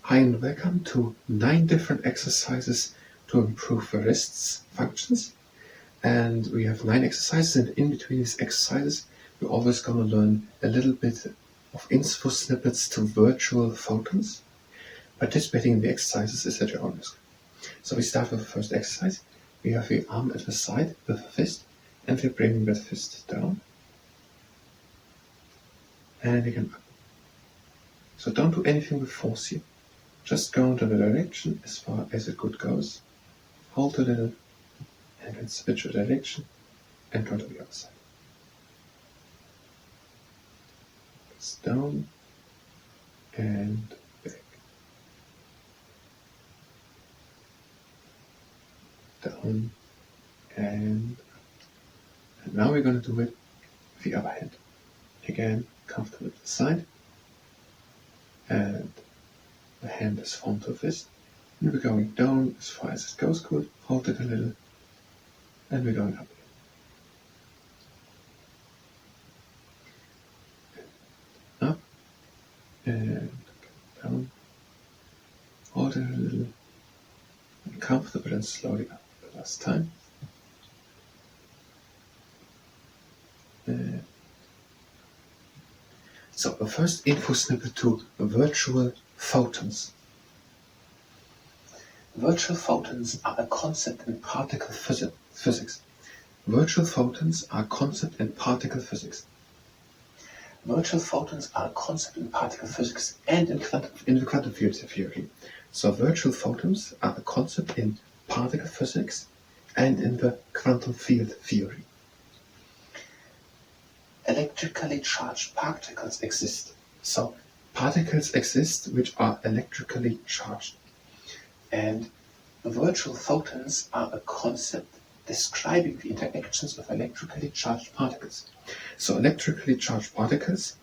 Hi and welcome to 9 different exercises to improve the wrist's functions. And we have 9 exercises, and in between these exercises we're always going to learn a little bit of info snippets to virtual photons. Participating in the exercises is at your own risk. So we start with the first exercise. We have the arm at the side with a fist, and we're bringing that fist down and again up. So don't do anything with force here. Just go into the direction as far as it good goes. Hold a little and then switch your direction and go to the other side. It's down and back. Down and up. And now we're going to do it with the other hand. Again, comfortable at the side. And the hand is formed to fist. And we're going down as far as it goes good. Hold it a little. And we're going up again. Up and down. Hold it a little. And comfortable and slowly up. The last time. So the first info snippet to virtual photons. Virtual photons are a concept in particle physics. Virtual photons are a concept in particle physics. Virtual photons are a concept in particle physics and in the quantum field theory. So virtual photons are a concept in particle physics and in the quantum field theory. Electrically charged particles exist. So particles exist which are electrically charged. And virtual photons are a concept describing the interactions of electrically charged particles. So electrically charged particles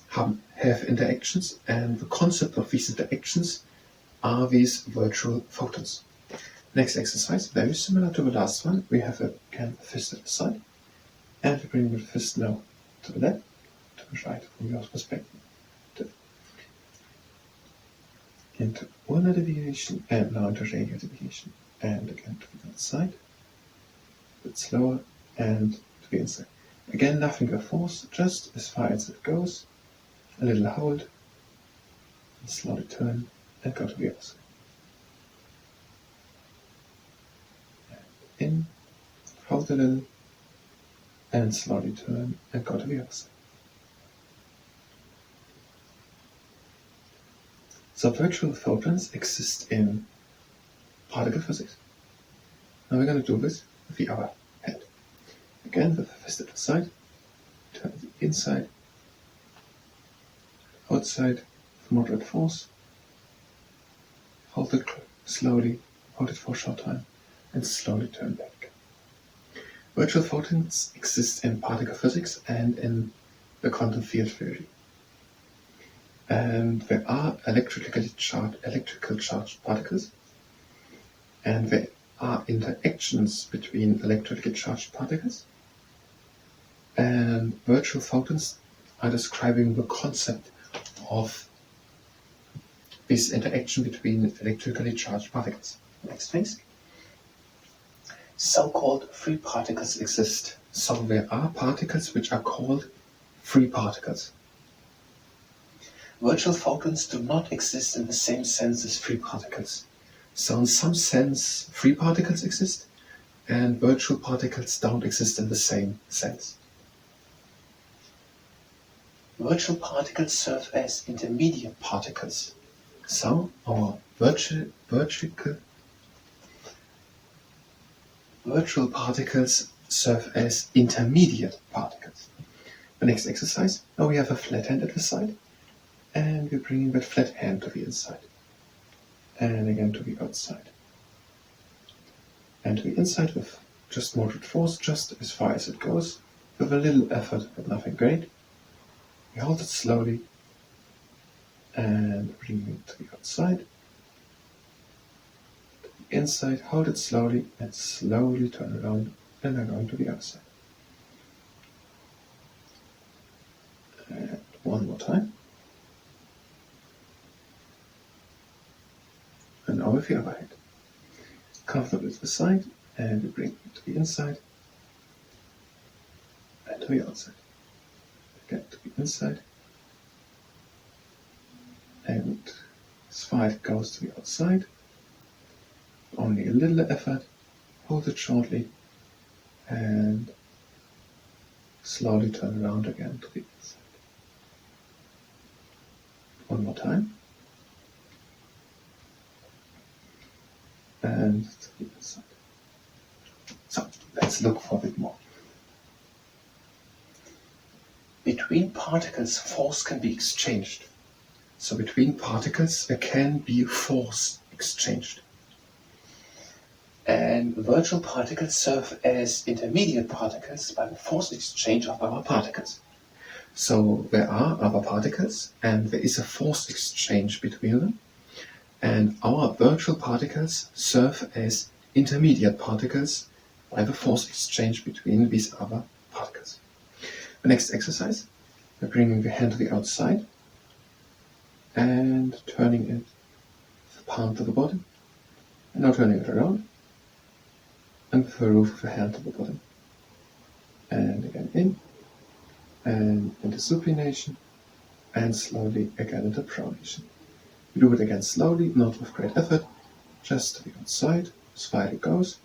have interactions, and the concept of these interactions are these virtual photons. Next exercise, very similar to the last one. We have again a fist at the side. And we bring the fist now to the left, to the right from your perspective. Into ulnar deviation and now into radial deviation. And again to the outside. A bit slower and to the inside. Again, nothing with force, just as far as it goes. A little hold. And slowly turn and go to the other side. And in, hold a little. And slowly turn and go to the other side. So virtual photons exist in particle physics. Now we're going to do this with the other hand. Again with the fist at the side, turn the inside, outside with moderate force, hold it slowly, hold it for a short time, and slowly turn back. Virtual photons exist in particle physics and in the quantum field theory. And there are electrical charged particles, and there are interactions between electrically charged particles. And virtual photons are describing the concept of this interaction between electrically charged particles. Next phase. So-called free particles exist. So there are particles which are called free particles. Virtual photons do not exist in the same sense as free particles. So in some sense, free particles exist, and virtual particles don't exist in the same sense. Virtual particles serve as intermediate particles. So our virtual particles serve as intermediate particles. The next exercise, now we have a flat hand at the side, and we're bringing that flat hand to the inside, and again to the outside, and to the inside with just moderate force, just as far as it goes, with a little effort but nothing great. We hold it slowly, and bring it to the outside, inside, hold it slowly, and slowly turn around and then going to the other side. And one more time. turn over the other hand. Comfortably to the side, and we bring it to the inside and to the outside. Again to the inside, and as far as it goes to the outside. Only a little effort, hold it shortly, and slowly turn around again to the inside. One more time. And to the inside. So, let's look for a bit more. Between particles, force can be exchanged. So between particles, there can be force exchanged. And virtual particles serve as intermediate particles by the force exchange of other particles. So there are other particles, and there is a force exchange between them. And our virtual particles serve as intermediate particles by the force exchange between these other particles. The next exercise, we're bringing the hand to the outside and turning it, the palm to the bottom, and now turning it around, and with the roof of the hand to the bottom. And again in, and into supination, and slowly again into pronation. We do it again slowly, not with great effort, just to the outside, as far as it goes,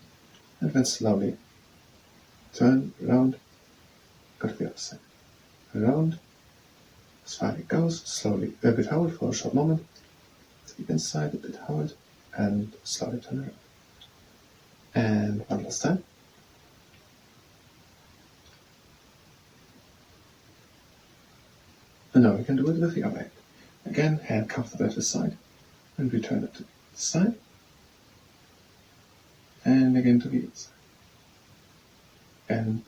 and then slowly turn around, go to the other side. Around, as far as it goes, slowly a bit hold for a short moment, to the inside, a bit hold, and slowly turn around. And one last time. And now we can do it with the other hand. Again, hand comfortably to the side, and return it to the side, and again to the inside. And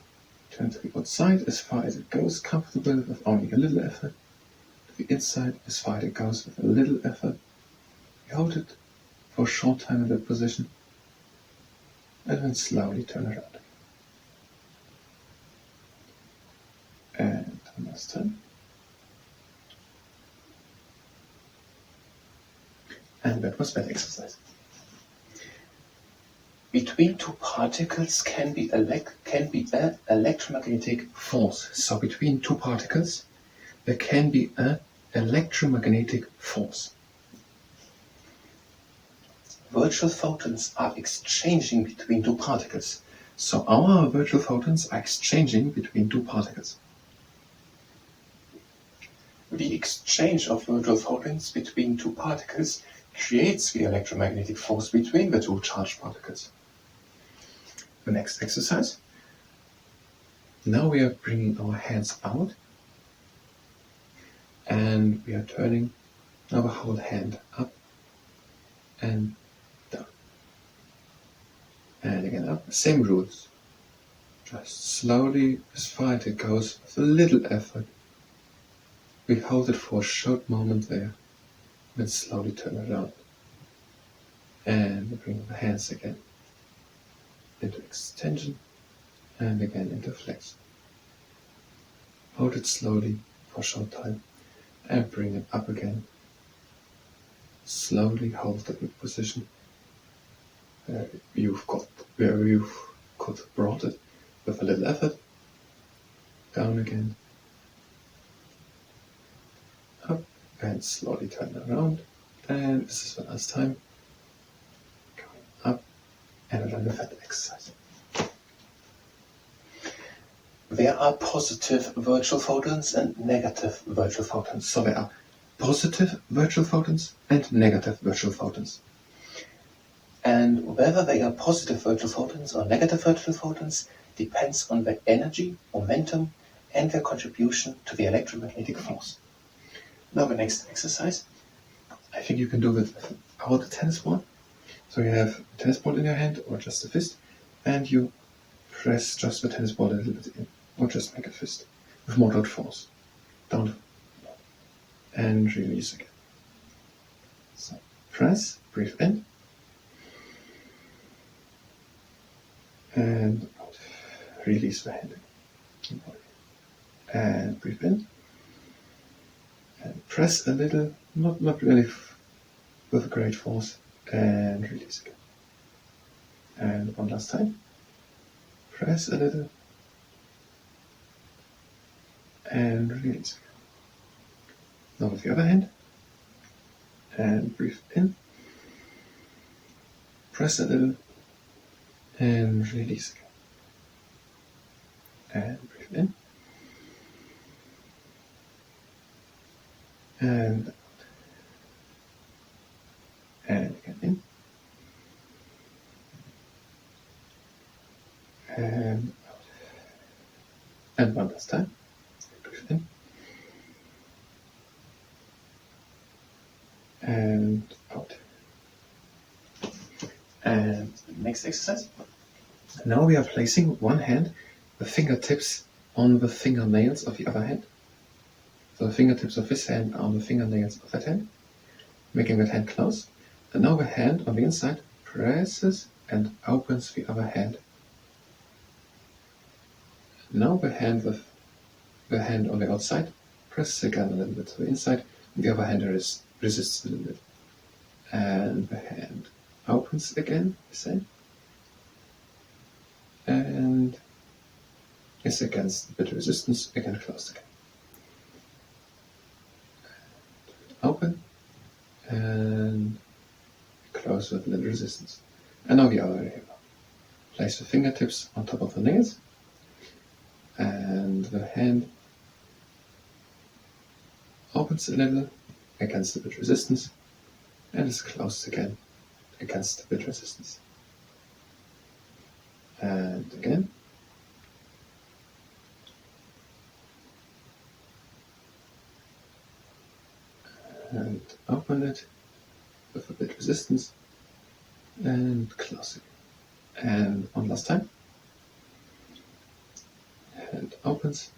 turn to the outside as far as it goes, comfortably with only a little effort. To the inside as far as it goes with a little effort. We hold it for a short time in that position, and then slowly turn around. And one last time. And that was that exercise. Between two particles can be an electromagnetic force. So between two particles, there can be an electromagnetic force. Virtual photons are exchanging between two particles. So our virtual photons are exchanging between two particles. The exchange of virtual photons between two particles creates the electromagnetic force between the two charged particles. The next exercise. Now we are bringing our hands out, and we are turning our whole hand up and down. And again up, same rules. Just slowly, as far as it goes, with a little effort. We hold it for a short moment there, then slowly turn around. And we bring the hands again into extension, and again into flexion. Hold it slowly for a short time, and bring it up again. Slowly hold the good position where you've brought it with a little effort. Down again, up, and slowly turn around. And this is the last time. Going up, and then the fat exercise. There are positive virtual photons and negative virtual photons. So there are positive virtual photons and negative virtual photons. And whether they are positive virtual photons or negative virtual photons depends on their energy, momentum, and their contribution to the electromagnetic force. Now the next exercise, I think you can do it without a tennis ball. So you have a tennis ball in your hand, or just a fist, and you press just the tennis ball a little bit in, or just make a fist with moderate force. Down and release again. So press, breathe in, and out. Release the hand. And breathe in, and press a little, not really with great force, and release again. And one last time. Press a little and release again. Now with the other hand, and breathe in, press a little and release again. And breathe in and out. And again in and out. And one last time. Breathe in and out. And next exercise. Now we are placing one hand, the fingertips, on the fingernails of the other hand. So the fingertips of this hand are on the fingernails of that hand, making that hand close. And now the hand on the inside presses and opens the other hand. Now the hand with the hand on the outside presses again a little bit to the inside, and the other hand resists a little bit. And the hand opens again, the same. And is against a bit of resistance, again closed again. Open and close with a little resistance. And now the other way. Place the fingertips on top of the nails, and the hand opens a little against a bit resistance, and is closed again against a bit resistance. And again. And open it with a bit resistance and close it. And one last time. And opens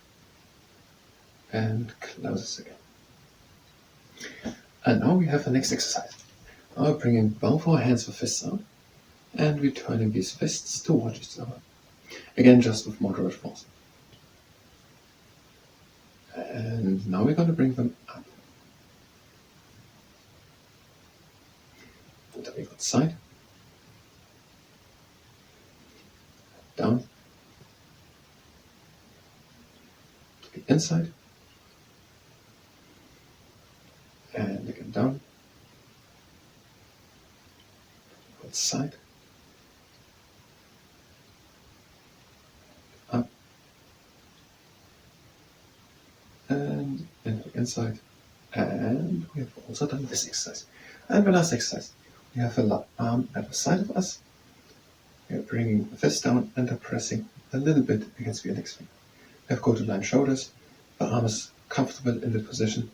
and closes again. And now we have the next exercise. Now we're bringing both our hands with fists out and returning these fists towards each other. Again, just with moderate force. And now we're going to bring them up. To the outside, down, to the inside, and again down, outside, up, and into the inside, and we have also done this exercise. And the last exercise. We have the arm at the side of us. We are bringing the fist down and are pressing a little bit against the index finger. We have go-to-line shoulders. The arm is comfortable in the position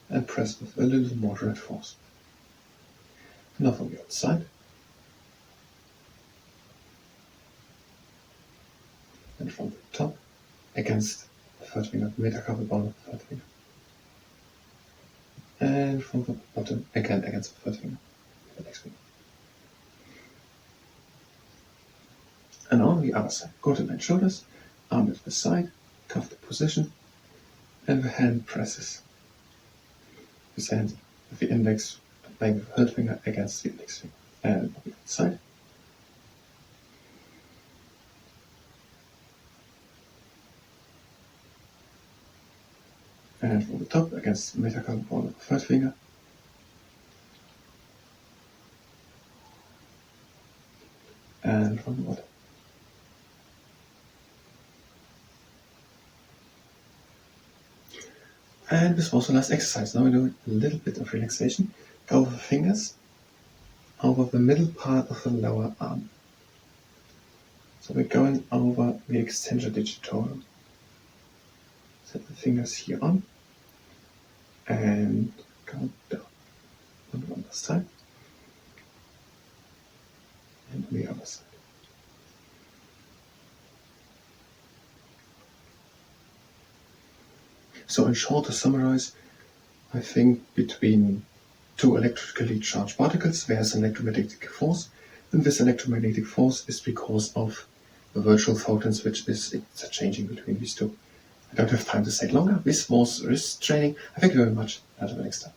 and press with a little moderate force. Now from the outside. And from the top against the third finger, the metacarpal bone of the third finger. And from the bottom again against the third finger. Next week. And on the other side, go-to-line shoulders, arm at the side, comfortable position, and the hand presses. This hand with the index, playing with the third finger against the index finger, and on the other side. And from the top against the metacarpal bone of the third finger. And from the bottom. And this was the last exercise. Now we do a little bit of relaxation. Go with the fingers over the middle part of the lower arm. So we're going over the extensor digitorum. Set the fingers here on and go down. And one last time. And on the other side. So in short, to summarize, I think between two electrically charged particles there's an electromagnetic force, and this electromagnetic force is because of the virtual photons which is interchanging between these two. I don't have time to say it longer. This was wrist training. I thank you very much. Until the next time.